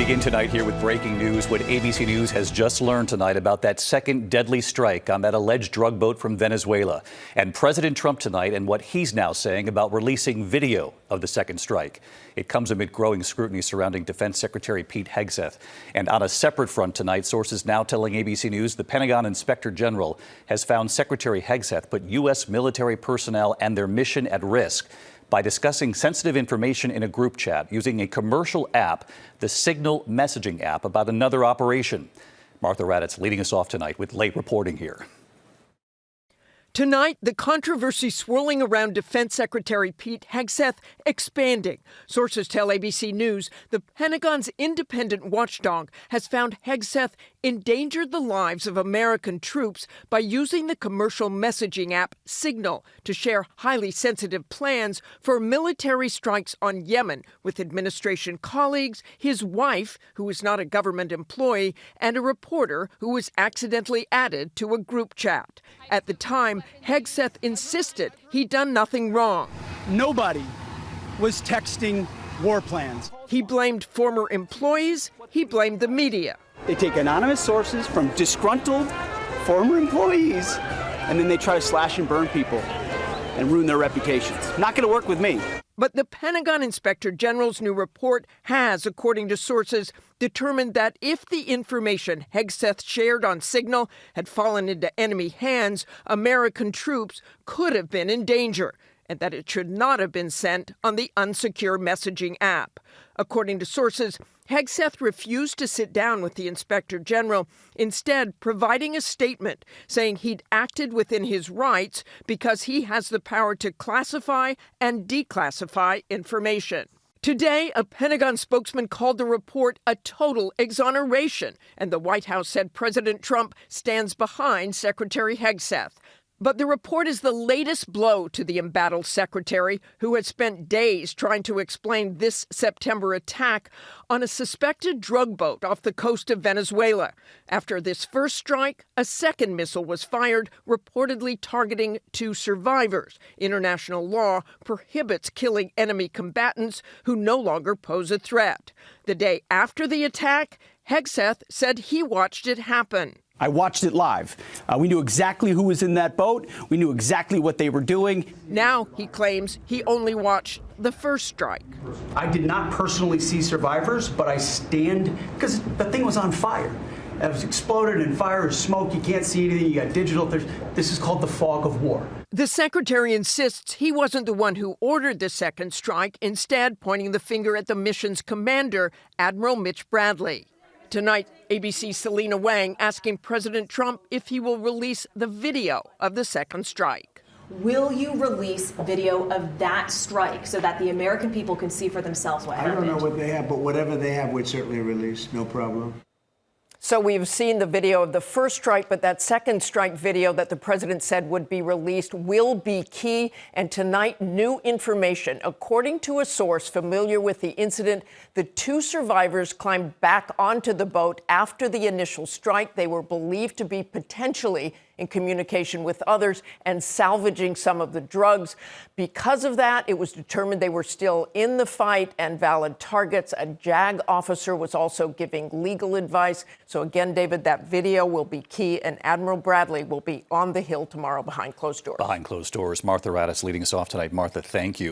begin tonight here with breaking news. What ABC News has just learned tonight about that second deadly strike on that alleged drug boat from Venezuela. And President Trump tonight and what he's now saying about releasing video of the second strike. It comes amid growing scrutiny surrounding Defense Secretary Pete Hegseth. And on a separate front tonight, sources now telling ABC News the Pentagon Inspector General has found Secretary Hegseth put U.S. military personnel and their mission at risk by discussing sensitive information in a group chat using a commercial app, the Signal messaging app, about another operation. Martha Raddatz leading us off tonight with late reporting here. Tonight, the controversy swirling around Defense Secretary Pete Hegseth expanding. Sources tell ABC News the Pentagon's independent watchdog has found Hegseth endangered the lives of American troops by using the commercial messaging app Signal to share highly sensitive plans for military strikes on Yemen with administration colleagues, his wife, who is not a government employee, and a reporter who was accidentally added to a group chat. At the time, Hegseth insisted he'd done nothing wrong. Nobody was texting war plans. He blamed former employees. He blamed the media. They take anonymous sources from disgruntled former employees, and then they try to slash and burn people and ruin their reputations. Not going to work with me. But the Pentagon Inspector General's new report has, according to sources, determined that if the information Hegseth shared on Signal had fallen into enemy hands, American troops could have been in danger, and that it should not have been sent on the unsecure messaging app. According to sources, Hegseth refused to sit down with the Inspector General, instead providing a statement saying he'd acted within his rights because he has the power to classify and declassify information. Today, a Pentagon spokesman called the report a total exoneration, and the White House said President Trump stands behind Secretary Hegseth. But the report is the latest blow to the embattled secretary, who has spent days trying to explain this September attack on a suspected drug boat off the coast of Venezuela. After this first strike, a second missile was fired, reportedly targeting 2 survivors. International law prohibits killing enemy combatants who no longer pose a threat. The day after the attack, Hegseth said he watched it happen. I watched it live. We knew exactly who was in that boat. We knew exactly what they were doing. Now, he claims he only watched the first strike. I did not personally see survivors, but I stand, because the thing was on fire. It was exploded and fire or smoke. You can't see anything. You got digital. This is called the fog of war. The secretary insists he wasn't the one who ordered the second strike, instead pointing the finger at the mission's commander, Admiral Mitch Bradley. Tonight, ABC's Selena Wang asking President Trump if he will release the video of the second strike. Will you release video of that strike so that the American people can see for themselves what happened? I don't know what they have, but whatever they have, we'd certainly release. No problem. So we've seen the video of the first strike, but that second strike video that the president said would be released will be key. And tonight, new information. According to a source familiar with the incident, the 2 survivors climbed back onto the boat after the initial strike. They were believed to be potentially in communication with others and salvaging some of the drugs. Because of that, it was determined they were still in the fight and valid targets. A JAG officer was also giving legal advice. So again, David, that video will be key, and Admiral Bradley will be on the Hill tomorrow behind closed doors. Behind closed doors. Martha Raddatz leading us off tonight. Martha, thank you.